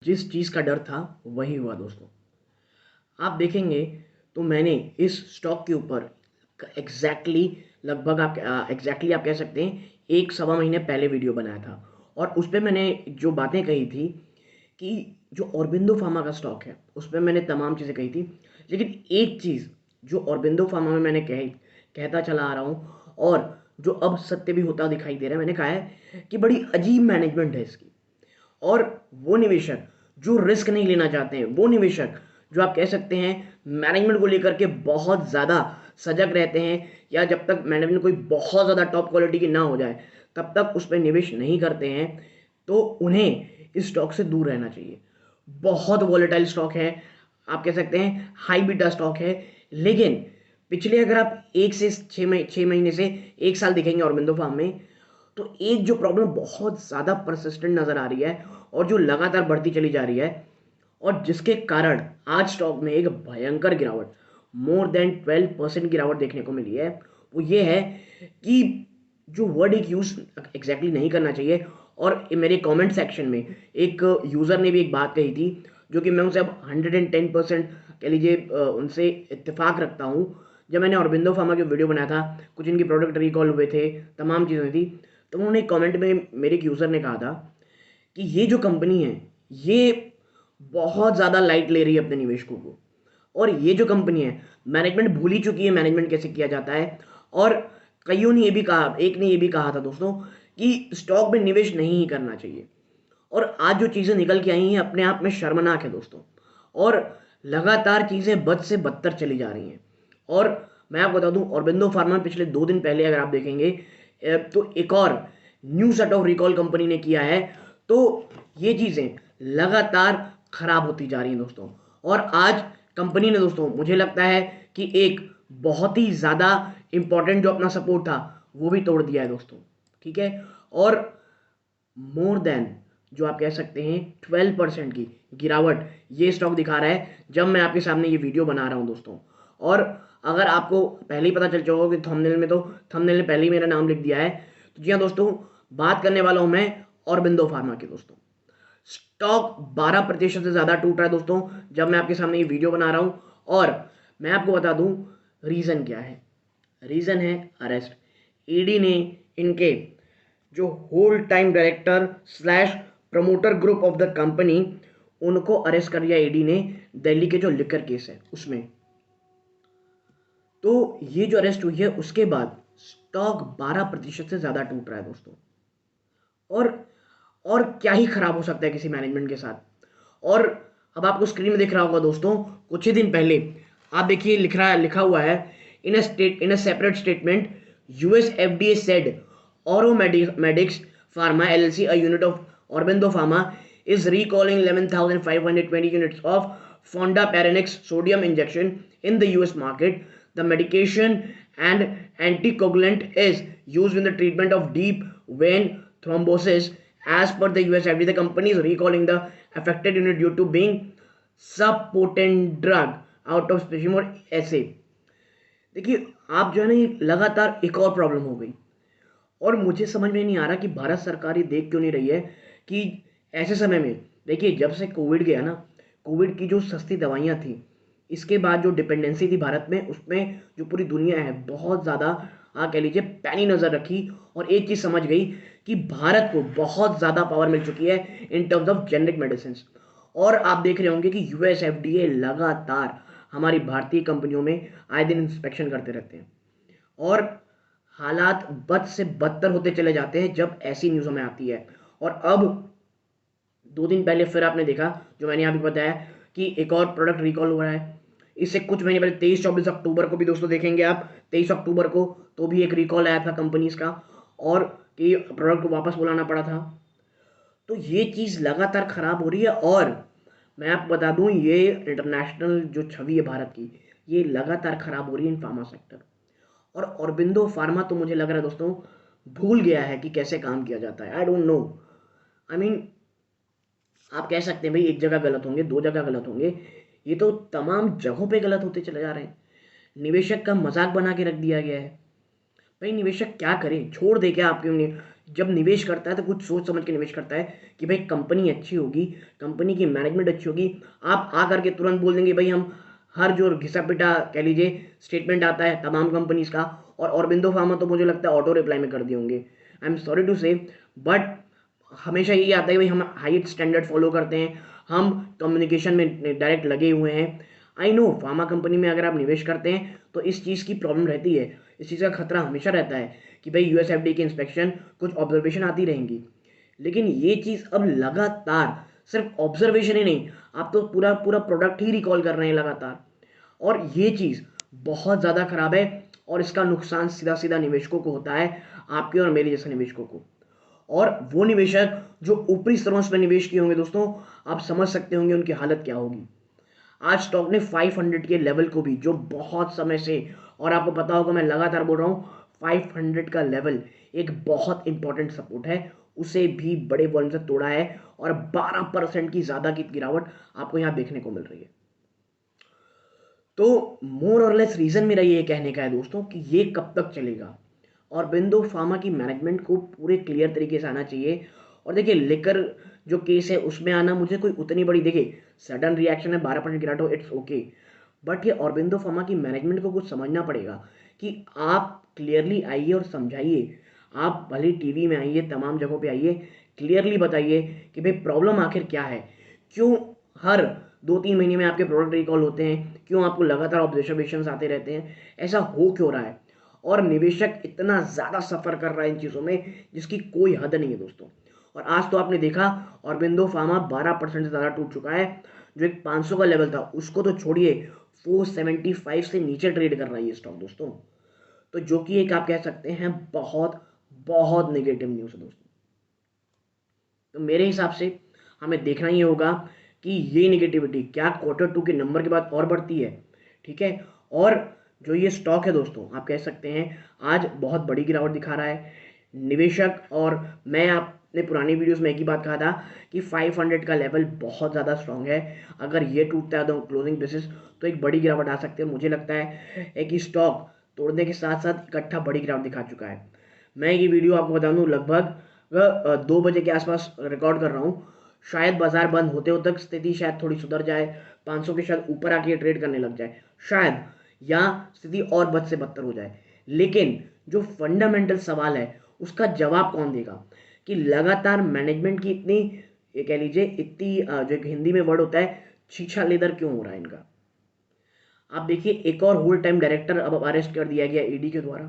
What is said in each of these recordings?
जिस चीज़ का डर था वही हुआ दोस्तों। आप देखेंगे तो मैंने इस स्टॉक के ऊपर एग्जैक्टली लगभग आप एग्जैक्टली आप कह सकते हैं 1 सवा महीने पहले वीडियो बनाया था और उस पे मैंने जो बातें कही थी कि जो ऑरबिंदो फार्मा का स्टॉक है उस पे मैंने तमाम चीज़ें कही थी। लेकिन एक चीज़ जो ऑरबिंदो फार्मा में मैंने कहता चला आ रहा हूँ और जो अब सत्य भी होता दिखाई दे रहा है, मैंने कहा है कि बड़ी अजीब मैनेजमेंट है इसकी। और वो निवेशक जो रिस्क नहीं लेना चाहते हैं, वो निवेशक जो आप कह सकते हैं मैनेजमेंट को लेकर के बहुत ज़्यादा सजग रहते हैं, या जब तक मैनेजमेंट कोई बहुत ज़्यादा टॉप क्वालिटी की ना हो जाए तब तक उस पर निवेश नहीं करते हैं, तो उन्हें इस स्टॉक से दूर रहना चाहिए। बहुत वॉलेटाइल स्टॉक है, आप कह सकते हैं हाई बीटा स्टॉक है। लेकिन पिछले अगर आप 1 से 6 महीने से 1 साल देखेंगे ऑरबिंदो फार्म में, तो एक जो प्रॉब्लम बहुत ज़्यादा परसिस्टेंट नज़र आ रही है और जो लगातार बढ़ती चली जा रही है और जिसके कारण आज स्टॉक में एक भयंकर गिरावट, मोर देन 12% गिरावट देखने को मिली है, वो ये है कि जो वर्ड एक यूज़ एग्जैक्टली नहीं करना चाहिए। और मेरे कमेंट सेक्शन में एक यूज़र ने भी एक बात कही थी जो कि मैं उनसे अब 110% कह लीजिए उनसे इत्तेफाक रखता हूँ। जब मैंने ऑरबिंदो फार्मा की वीडियो बनाया था, कुछ इनकी प्रोडक्ट रिकॉल हुए थे, तमाम चीज़ें थी, तो उन्होंने कमेंट में मेरे एक यूज़र ने कहा था कि ये जो कंपनी है ये बहुत ज़्यादा लाइट ले रही है अपने निवेशकों को, और ये जो कंपनी है मैनेजमेंट भूल ही चुकी है मैनेजमेंट कैसे किया जाता है। और कईयों ने ये भी कहा, एक ने ये भी कहा था दोस्तों कि स्टॉक में निवेश नहीं ही करना चाहिए। और आज जो चीज़ें निकल के आई हैं अपने आप में शर्मनाक है दोस्तों, और लगातार चीज़ें बद से बदतर चली जा रही हैं। और मैं आपको बता दूं ऑरबिंदो फार्मा पिछले 2 दिन पहले अगर आप देखेंगे तो एक और new set of recall company ने किया है। तो ये चीज़ें लगातार खराब होती जा रही हैं दोस्तों। और आज कंपनी ने दोस्तों मुझे लगता है कि एक बहुत ही ज़्यादा इंपॉर्टेंट जो अपना सपोर्ट था वो भी तोड़ दिया है दोस्तों, ठीक है। और मोर देन जो आप कह सकते हैं 12% की गिरावट ये स्टॉक दिखा रहा है जब मैं आपके सामने ये वीडियो बना रहा हूं दोस्तों। और अगर आपको पहले ही पता चल चुका होगा कि थंबनेल में, तो थंबनेल ने पहले ही मेरा नाम लिख दिया है। तो जी हाँ दोस्तों, बात करने वाला हूं मैं ऑरबिंदो फार्मा की दोस्तों। स्टॉक 12% से ज़्यादा टूट रहा है दोस्तों जब मैं आपके सामने ये वीडियो बना रहा हूं। और मैं आपको बता दूं रीज़न क्या है। रीज़न है अरेस्ट। ईडी ने इनके जो whole time director slash promoter group of the company, उनको अरेस्ट कर लिया ईडी ने दिल्ली के जो लिकर केस है उसमें। तो ये जो अरेस्ट हुई है उसके बाद स्टॉक 12% से ज़्यादा टूट रहा है दोस्तों। और क्या ही खराब हो सकता है किसी मैनेजमेंट के साथ। और अब आपको स्क्रीन में दिख रहा होगा दोस्तों, कुछ ही दिन पहले आप देखिए लिखा हुआ है in a separate statement US FDA said Oromedics Pharma LLC, a unit of Orbindo Pharma, is recalling 11,520 units of Fondaparinux sodium injection in the US market. The medication and anticoagulant is used in the treatment of deep vein thrombosis. As per the US FDA, the company is recalling the affected unit due to being subpotent drug out of specimen assay. देखिए आप जो है ना, ये लगातार एक और problem हो गई और मुझे समझ में नहीं आ रहा कि भारत सरकार ये देख क्यों नहीं रही है कि ऐसे समय में, देखिए जब से कोविड गया ना, कोविड की जो सस्ती दवाइयाँ थी, इसके बाद जो डिपेंडेंसी थी भारत में, उसमें जो पूरी दुनिया है बहुत ज़्यादा कह लीजिए पैनी नज़र रखी और एक चीज़ समझ गई कि भारत को बहुत ज़्यादा पावर मिल चुकी है in terms of generic medicine. और आप देख रहे होंगे कि यूएस एफडीए लगातार हमारी भारतीय कंपनियों में आए दिन इंस्पेक्शन करते रहते हैं और हालात बद से बदतर होते चले जाते हैं जब ऐसी न्यूज़ हमें आती है। और अब 2 दिन पहले फिर आपने देखा, जो मैंने यहाँ भी बताया, कि एक और प्रोडक्ट रिकॉल हुआ है। इससे कुछ महीने पहले 23-24 अक्टूबर को भी दोस्तों देखेंगे आप, 23 अक्टूबर को तो भी एक रिकॉल आया था कंपनीज का और कि प्रोडक्ट को वापस बुलाना पड़ा था। तो ये चीज़ लगातार खराब हो रही है। और मैं आपको बता दूं ये इंटरनेशनल जो छवि है भारत की, ये लगातार खराब हो रही है इन फार्मा सेक्टर। और ऑरबिंदो फार्मा तो मुझे लग रहा है दोस्तों भूल गया है कि कैसे काम किया जाता है। I don't know, I mean आप कह सकते हैं भाई एक जगह गलत होंगे, 2 जगह गलत होंगे, ये तो तमाम जगहों पे गलत होते चले जा रहे हैं। निवेशक का मजाक बना के रख दिया गया है। भाई निवेशक क्या करे, छोड़ दे क्या आपके जब निवेश करता है तो कुछ सोच समझ के निवेश करता है कि भाई कंपनी अच्छी होगी, कंपनी की मैनेजमेंट अच्छी होगी। आप आ करके तुरंत बोल देंगे भाई हम हर जो घिसा पिटा कह लीजिए स्टेटमेंट आता है तमाम कंपनीज का, और ऑरबिंदो फार्मा तो मुझे लगता है ऑटो रिप्लाई में कर दिए होंगे। आई एम सॉरी टू से, बट हमेशा यही आता है भाई हम हाई स्टैंडर्ड फॉलो करते हैं, हम कम्युनिकेशन में डायरेक्ट लगे हुए हैं। आई नो फार्मा कंपनी में अगर आप निवेश करते हैं तो इस चीज़ की प्रॉब्लम रहती है, इस चीज़ का खतरा हमेशा रहता है कि भाई यूएसएफडी की इंस्पेक्शन कुछ ऑब्जर्वेशन आती रहेंगी। लेकिन ये चीज़ अब लगातार सिर्फ ऑब्जर्वेशन ही नहीं, आप तो पूरा पूरा प्रोडक्ट ही रिकॉल कर रहे हैं लगातार, और ये चीज़ बहुत ज़्यादा खराब है। और इसका नुकसान सीधा सीधा निवेशकों को होता है, आपके और मेरे जैसे निवेशकों को। और वो निवेशक जो ऊपरी स्तरों पर निवेश किए होंगे दोस्तों, आप समझ सकते होंगे उनकी हालत क्या होगी। आज स्टॉक ने 500 के लेवल को भी, जो बहुत समय से, और आपको पता होगा मैं लगातार बोल रहा हूँ 500 का लेवल एक बहुत इंपॉर्टेंट सपोर्ट है, उसे भी बड़े वॉल्यूम से तोड़ा है और 12% की ज़्यादा की गिरावट आपको यहाँ देखने को मिल रही है। तो मोर और लेस रीज़न मेरा ये कहने का है दोस्तों कि ये कब तक चलेगा, और बिंदु फार्मा की मैनेजमेंट को पूरे क्लियर तरीके से आना चाहिए। और देखिए लेकर जो केस है उसमें आना मुझे कोई उतनी बड़ी, देखिए सडन रिएक्शन है 12% गिरावट हो, इट्स ओके, बट ये ऑरबिंदो फार्मा की मैनेजमेंट को कुछ समझना पड़ेगा कि आप क्लियरली आइए और समझाइए। आप भले टीवी में आइए, तमाम जगहों पे आइए, क्लियरली बताइए कि भाई प्रॉब्लम आखिर क्या है, क्यों हर 2-3 महीने में आपके प्रोडक्ट रिकॉल होते हैं, क्यों आपको लगातार ऑब्जर्वेशंस आते रहते हैं, ऐसा हो क्यों रहा है, और निवेशक इतना ज़्यादा सफ़र कर रहा है इन चीज़ों में जिसकी कोई हद नहीं है दोस्तों। और आज तो आपने देखा ऑरबिंदो फार्मा 12% से ज़्यादा टूट चुका है, जो एक 500 का लेवल था उसको तो छोड़िए, 475 से नीचे ट्रेड कर रहा है ये स्टॉक दोस्तों। तो जो कि एक आप कह सकते हैं बहुत बहुत नेगेटिव न्यूज़ है दोस्तों। तो मेरे हिसाब से हमें देखना ही होगा कि ये निगेटिविटी क्या Q2 के नंबर के बाद और बढ़ती है, ठीक है। और जो ये स्टॉक है दोस्तों, आप कह सकते हैं आज बहुत बड़ी गिरावट दिखा रहा है निवेशक। और मैं आपने पुरानी वीडियोस में एक ही बात कहा था कि 500 का लेवल बहुत ज़्यादा स्ट्रांग है, अगर ये टूटता है तो क्लोजिंग बेसिस तो एक बड़ी गिरावट आ सकती है। मुझे लगता है कि स्टॉक तोड़ने के साथ साथ इकट्ठा बड़ी गिरावट दिखा चुका है। मैं ये वीडियो आपको बता दूँ लगभग 2 बजे के आसपास रिकॉर्ड कर रहा हूँ, शायद बाजार बंद होते हो तक स्थिति शायद थोड़ी सुधर जाए, 500 के शायद ऊपर आके ट्रेड करने लग जाए शायद, या स्थिति और बद से बदतर हो जाए। लेकिन जो फंडामेंटल सवाल है उसका जवाब कौन देगा कि लगातार मैनेजमेंट की इतनी, ये कह लीजिए इतनी जो एक हिंदी में वर्ड होता है छीछा लेदर क्यों हो रहा है इनका। आप देखिए एक और होल टाइम डायरेक्टर अब अरेस्ट कर दिया गया ईडी के द्वारा,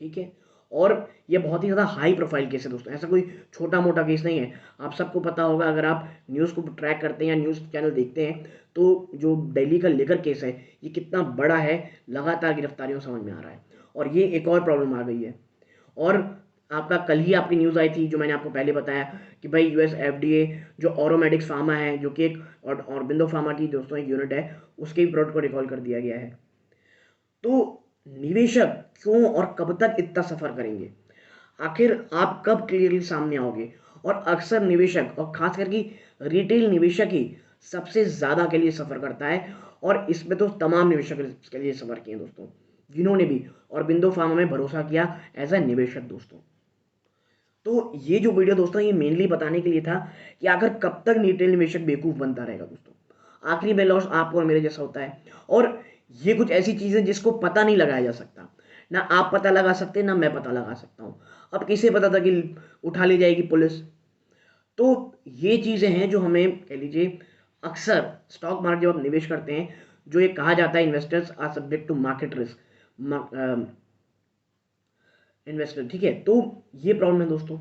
ठीक है। और ये बहुत ही ज़्यादा हाई प्रोफाइल केस है दोस्तों, ऐसा कोई छोटा मोटा केस नहीं है। आप सबको पता होगा अगर आप न्यूज़ को ट्रैक करते हैं या न्यूज़ चैनल देखते हैं तो जो दिल्ली का लेकर केस है ये कितना बड़ा है, लगातार गिरफ्तारियों समझ में आ रहा है, और ये एक और प्रॉब्लम आ गई है। और आपका कल ही आपकी न्यूज़ आई थी जो मैंने आपको पहले बताया कि भाई यूएस एफडीए जो ऑरोमेडिक्स फार्मा है, जो कि एक और बिंदो फार्मा की दोस्तों एक यूनिट है, उसके भी प्रोडक्ट को रिकॉल कर दिया गया है। तो निवेशक क्यों और कब तक इतना सफर करेंगे, आखिर आप कब क्लियरली सामने आओगे। और अक्सर निवेशक और खास करके रिटेल निवेशक ही सबसे ज़्यादा के लिए सफ़र करता है, और इसमें तो तमाम निवेशक के लिए सफ़र किए दोस्तों जिन्होंने भी और बिंदु फार्मा में भरोसा किया एज ए निवेशक दोस्तों। तो ये जो वीडियो दोस्तों ये मेनली बताने के लिए था कि आखिर कब तक रिटेल निवेशक बेवकूफ़ बनता रहेगा दोस्तों, आखिरी में लॉस आपको और मेरे जैसा होता है। और ये कुछ ऐसी चीज़ें जिसको पता नहीं लगाया जा सकता, ना आप पता लगा सकते ना मैं पता लगा सकता हूँ। अब किसे पता था कि उठा ली जाएगी पुलिस। तो ये चीज़ें हैं जो हमें कह लीजिए अक्सर स्टॉक मार्केट जब आप निवेश करते हैं, जो ये कहा जाता है investors are subject to market risk, investor, ठीक है। तो ये प्रॉब्लम है दोस्तों।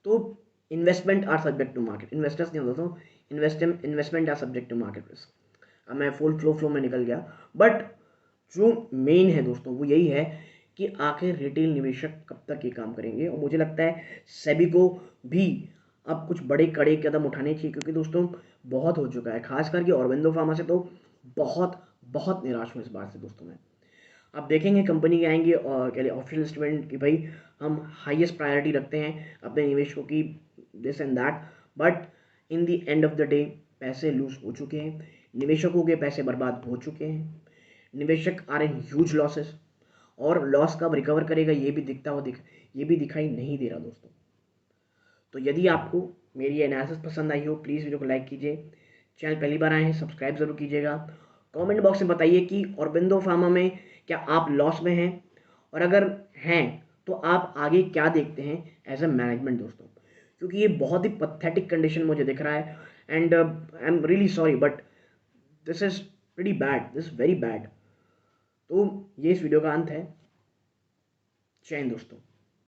तो investment are subject to market, investors नहीं दोस्तों, investment are subject to market risk. अब मैं फुल फ्लो में निकल गया, बट जो मेन है दोस्तों वो यही है कि आखिर रिटेल निवेशक कब तक ये काम करेंगे। और मुझे लगता है सेबी को भी अब कुछ बड़े कड़े कदम उठाने चाहिए, क्योंकि दोस्तों बहुत हो चुका है, खास करके ऑरबिंदो फार्मा से तो बहुत बहुत निराश हूँ इस बात से दोस्तों मैं। आप देखेंगे कंपनी के आएंगे और कह लिए ऑफिशियल स्टेटमेंट कि भाई हम हाईएस्ट प्रायोरिटी रखते हैं अपने निवेशकों की, this and that, but in the end of the day पैसे लूज हो चुके हैं, निवेशकों के पैसे बर्बाद हो चुके हैं, निवेशक आर इन ह्यूज लॉसेस। और लॉस कब रिकवर करेगा ये भी ये भी दिखाई नहीं दे रहा दोस्तों। तो यदि आपको मेरी एनालिसिस पसंद आई हो प्लीज़ वीडियो को लाइक कीजिए, चैनल पहली बार आए हैं सब्सक्राइब ज़रूर कीजिएगा, कमेंट बॉक्स में बताइए कि औरबिंदो फार्मा में क्या आप लॉस में हैं, और अगर हैं तो आप आगे क्या देखते हैं एज ए मैनेजमेंट दोस्तों, क्योंकि ये बहुत ही पथेटिक कंडीशन मुझे दिख रहा है and I am really sorry but this is pretty bad, this very bad. तो ये इस वीडियो का अंत है। जय हिंद दोस्तों।